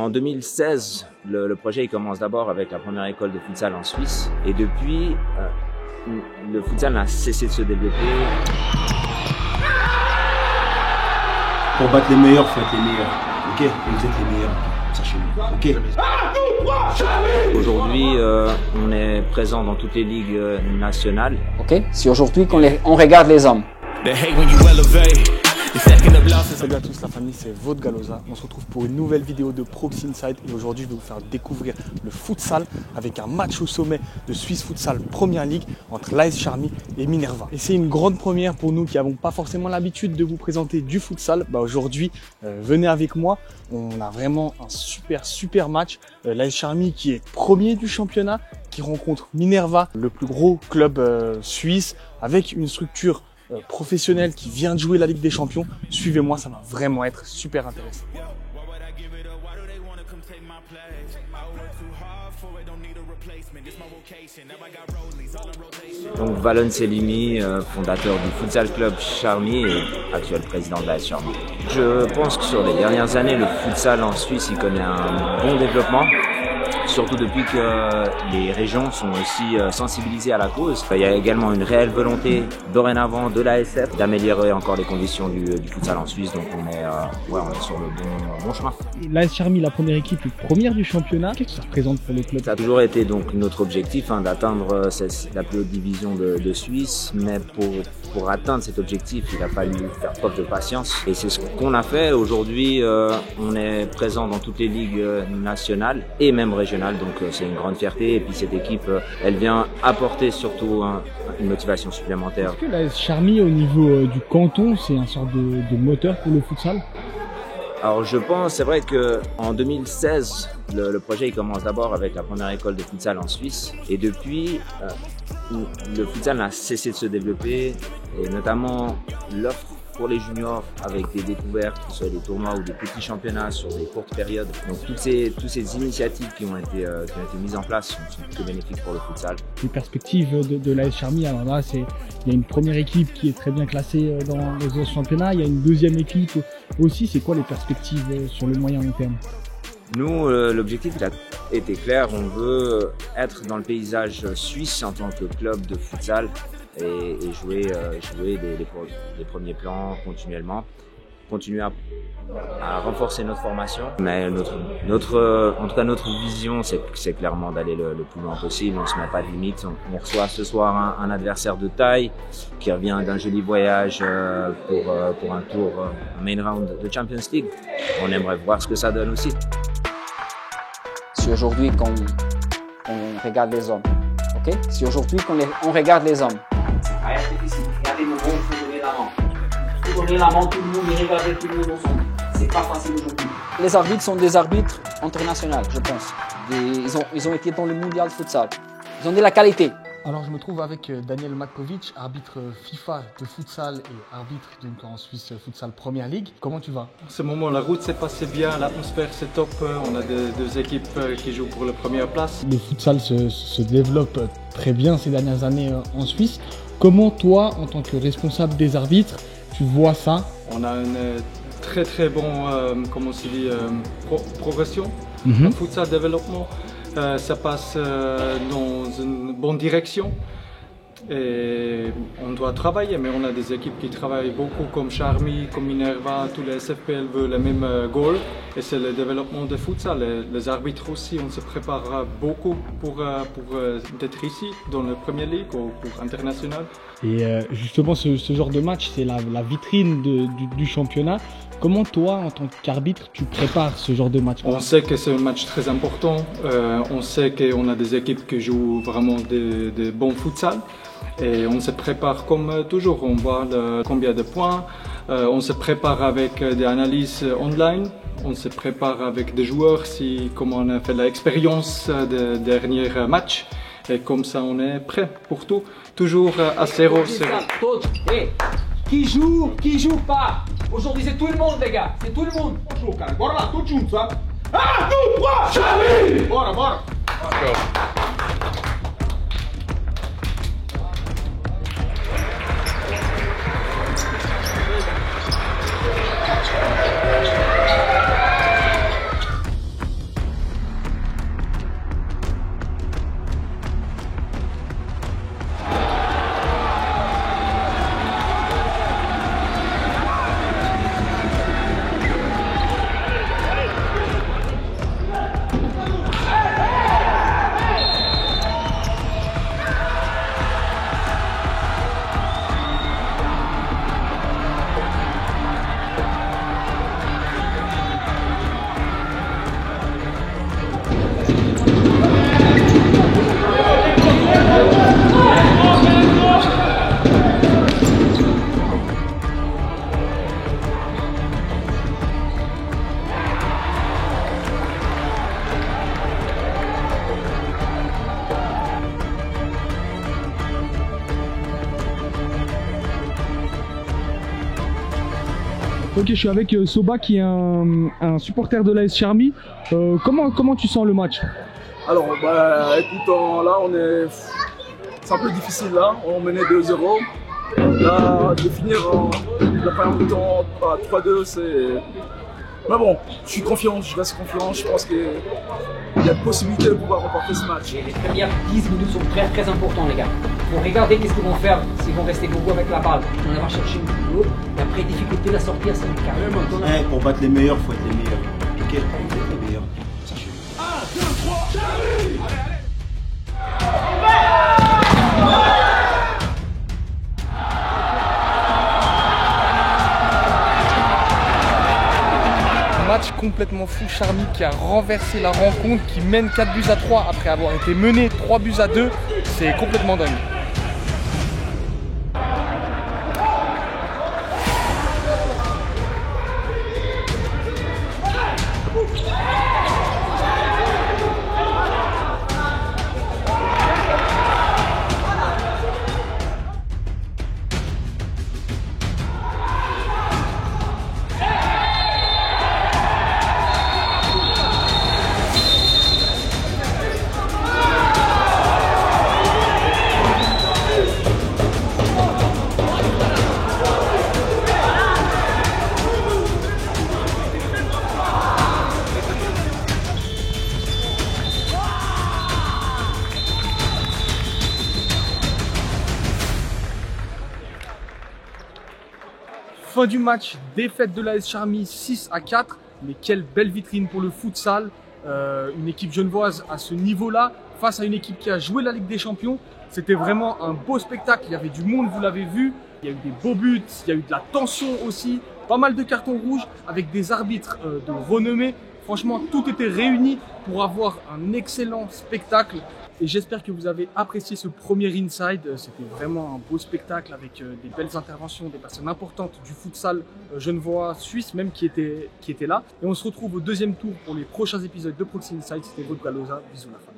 En 2016, le projet il commence d'abord avec la première école de futsal en Suisse. Et depuis, le futsal n'a cessé de se développer. Pour battre les meilleurs, il faut être les meilleurs. Ok? Et vous êtes les meilleurs. Sachez-le. Ok? Aujourd'hui, on est présent dans toutes les ligues nationales. Ok? Si aujourd'hui on regarde les hommes. Salut à tous la famille, c'est votre Galoza. On se retrouve pour une nouvelle vidéo de Proxy Inside et aujourd'hui je vais vous faire découvrir le futsal avec un match au sommet de Swiss Futsal Première Ligue entre l'AS Charmy et Minerva. Et c'est une grande première pour nous qui n'avons pas forcément l'habitude de vous présenter du futsal. Aujourd'hui, venez avec moi, on a vraiment un super match. L'AS Charmy qui est premier du championnat, qui rencontre Minerva, le plus gros club suisse avec une structure professionnel qui vient de jouer la Ligue des Champions. Suivez-moi, ça va vraiment être super intéressant. Donc Valon Selimi, fondateur du Futsal Club Charmy et actuel président de la Charmy. Je pense que sur les dernières années, le futsal en Suisse il connaît un bon développement. Surtout depuis que les régions sont aussi sensibilisées à la cause. Il y a également une réelle volonté dorénavant de l'ASF d'améliorer encore les conditions du futsal en Suisse. Donc on est sur le bon chemin. L'AS Charmy, la première équipe, est première du championnat. Qu'est-ce que ça représente pour le club? Ça a toujours été donc notre objectif d'atteindre la plus haute division de Suisse. Mais pour atteindre cet objectif, il a fallu faire preuve de patience. Et c'est ce qu'on a fait. Aujourd'hui, on est présent dans toutes les ligues nationales et même régionales. Donc c'est une grande fierté et puis cette équipe elle vient apporter surtout une motivation supplémentaire. Est-ce que l'AS Charmy au niveau du canton c'est un sorte de moteur pour le futsal? Alors je pense, c'est vrai que en 2016 le projet il commence d'abord avec la première école de futsal en Suisse et depuis le futsal n'a cessé de se développer et notamment l'offre pour les juniors avec des découvertes, que ce soit des tournois ou des petits championnats sur des courtes périodes. Donc toutes ces initiatives qui ont été mises en place sont que bénéfiques pour le futsal. Les perspectives de l'AS Charmy, alors là il y a une première équipe qui est très bien classée dans les autres championnats, il y a une deuxième équipe aussi. C'est quoi les perspectives sur le moyen long terme? Nous, l'objectif il a été clair, on veut être dans le paysage suisse en tant que club de futsal et jouer les premiers plans continuellement, continuer à renforcer notre formation. Mais en tout cas notre vision c'est clairement d'aller le plus loin possible, on ne se met pas de limite. On reçoit ce soir un adversaire de taille qui revient d'un joli voyage pour un tour, un main round de Champions League. On aimerait voir ce que ça donne aussi. Si aujourd'hui on regarde les hommes, ok? Si aujourd'hui on regarde les hommes. C'est difficile. Regardez mon bon, il faut donner la main. Il faut donner la main, tout le monde, et regarder tout le monde ensemble. C'est pas facile aujourd'hui. Les arbitres sont des arbitres internationaux, je pense. Ils ont été dans le mondial de futsal. Ils ont de la qualité. Alors je me trouve avec Daniel Matkovic, arbitre FIFA de futsal et arbitre donc en Suisse Futsal Première Ligue. Comment tu vas? En ce moment la route s'est passée bien, l'atmosphère c'est top, on a deux équipes qui jouent pour la première place. Le futsal se développe très bien ces dernières années en Suisse. Comment toi, en tant que responsable des arbitres, tu vois ça? On a une très bon, comment on se dit, progression, futsal développement. Ça passe dans une bonne direction et on doit travailler, mais on a des équipes qui travaillent beaucoup comme Charmy, comme Minerva, tous les SFPL veulent le même goal et c'est le développement de futsal. Les arbitres aussi, on se prépare beaucoup pour être ici dans la Première Ligue ou pour international. Et justement ce genre de match c'est la vitrine du championnat. Comment toi, en tant qu'arbitre, tu prépares ce genre de match? On sait que c'est un match très important, on sait qu'on a des équipes qui jouent vraiment de bons futsal et on se prépare comme toujours, on voit combien de points, on se prépare avec des analyses online, on se prépare avec des joueurs, comme on a fait l'expérience des derniers matchs et comme ça on est prêt pour tout, toujours à 0-0. Qui joue pas? Aujourd'hui c'est tout le monde les gars, c'est tout le monde. Bora lá, tudo junto, sabe? 1, 2, 3, Charmy! Bora! Ok, je suis avec Soba qui est un supporter de l'AS Charmy. Comment tu sens le match? Alors, écoute, là, c'est un peu difficile là. On menait 2-0. Là, de finir la première mi-temps à 3-2, c'est. Mais bon, je suis confiant, je reste confiant. Je pense qu'il y a une possibilité de pouvoir remporter ce match. Les premières 10 minutes sont très très importantes, les gars. Il faut regarder qu'est-ce qu'ils vont faire, s'ils vont rester gogo avec la balle. On va chercher une boulot, et après, difficulté de la sortir, c'est carrément. Pour battre les meilleurs, il faut être les meilleurs. Ok, il faut être les meilleurs. Sachez-le. 1, 2, 3, j'arrive! Match complètement fou, Charmy qui a renversé la rencontre, qui mène 4-3 après avoir été mené 3-2. C'est complètement dingue. Fin du match, défaite de l'AS Charmy 6-4, mais quelle belle vitrine pour le futsal. Une équipe genevoise à ce niveau-là, face à une équipe qui a joué la Ligue des Champions. C'était vraiment un beau spectacle, il y avait du monde, vous l'avez vu. Il y a eu des beaux buts, il y a eu de la tension aussi, pas mal de cartons rouges avec des arbitres de renommée. Franchement, tout était réuni pour avoir un excellent spectacle. Et j'espère que vous avez apprécié ce premier Inside. C'était vraiment un beau spectacle avec des belles interventions, des personnes importantes du futsal genevois, suisse même qui étaient là. Et on se retrouve au deuxième tour pour les prochains épisodes de Proxy Inside. C'était votre Galoza. Bisous la famille.